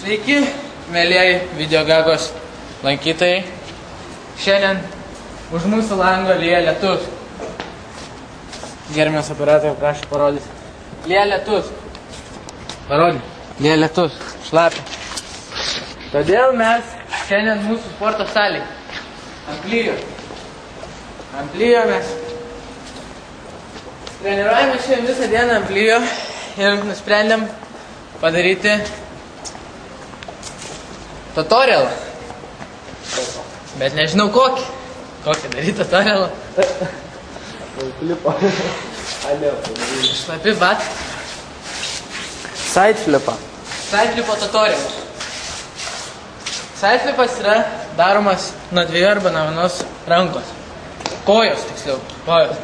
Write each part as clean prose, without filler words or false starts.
Sveiki, mėlieji Videogagos lankytojai. Šiandien už mūsų lango lyja lietus. Gerbiamas operatorius prašau parodyti. Lyja lietus. Parodį. Lyja lietus. Šlapia. Todėl mes šiandien mūsų sporto salėje ant lyjo mes treniruojame šiandien visą dieną ant lyjo ir nusprendėm padaryti tutorialą. Bet nežinau kokį daryti tutorialą. Šlapi bat. Sideflipą. Sideflipo tutorialą. Sideflipas yra daromas nuo 2 arba nuo 1 rankos. Kojos, tiksliau. Kojos.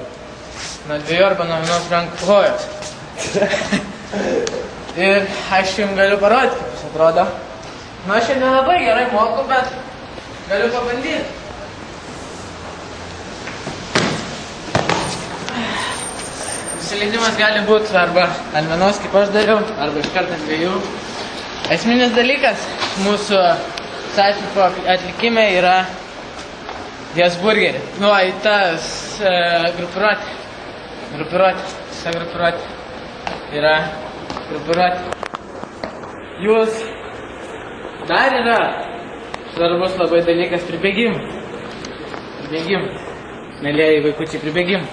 Nuo 2 arba nuo 1 rankos kojos. Ir aš jums galiu parodyti, kaip jis atrodo. Nu, aš šiandien labai gerai moku, bet galiu pabandyti. Nusileidimas gali būti arba ant 1, kaip aš dariau, arba iškart ant 2. Esminis dalykas mūsų sideflipo atlikime yra Diasburgerį. Nu, į tas grupiruotė. Visa grupiruotė. Yra grupiruotė. Jūs dar yra svarbus labai dalykas pribėgimai. Mėlieji vaikučiai, pribėgimai.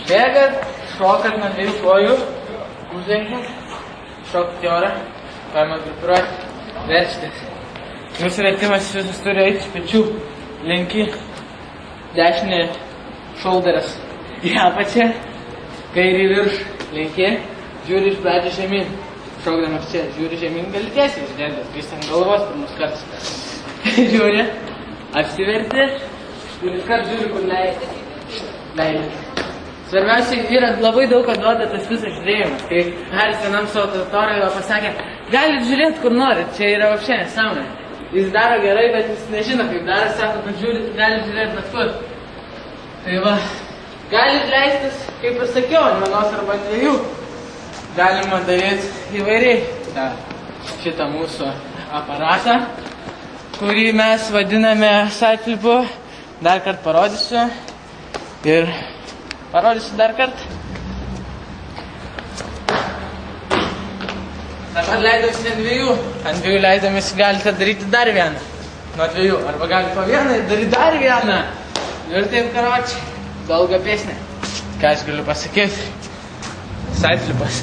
Bėgat, šokat nuo 2 kojų, užlenkiat, šokat į orą, paimat grupiruotę, verčitės. Jūsų retimas visus turi eiti iš pečių, lenki, dešinė šolderas į apačią, kairį virš, lenki, žiūri iš pradžių žemyn. Šokdamas čia, žiūri žemyn, gali tiesiai išdėlės, vis ant galvos pirmus kartus. Žiūri, apsiverti ir iškart žiūri, kur leidži. Svarbiausia yra labai daug, kad duoda tas visas žiūrėjimas. Kai Haris vienam savo tutorialą pasakė, galit žiūrėti, kur norit, čia yra vapšė nesąmonė. Jis daro gerai, bet jis nežino, kaip daro, sako, kad galit žiūrėti bet kur. Tai va, galit leistis, kaip ir sakiau, ant 1 arba 2. Galima daryti įvairiai šitą mūsų aparatą, kurį mes vadiname sideflipu. Dar kartą parodysiu ir parodysiu dar kartą. Dabar leidausi ant 2. Ant 2 leidamės galite daryti dar vieną. Nuo 2. Arba galite po vieną ir daryti dar vieną. Ir taip, karočiai, dolga pėsnė. Ką aš galiu pasakyti? Sideflipas.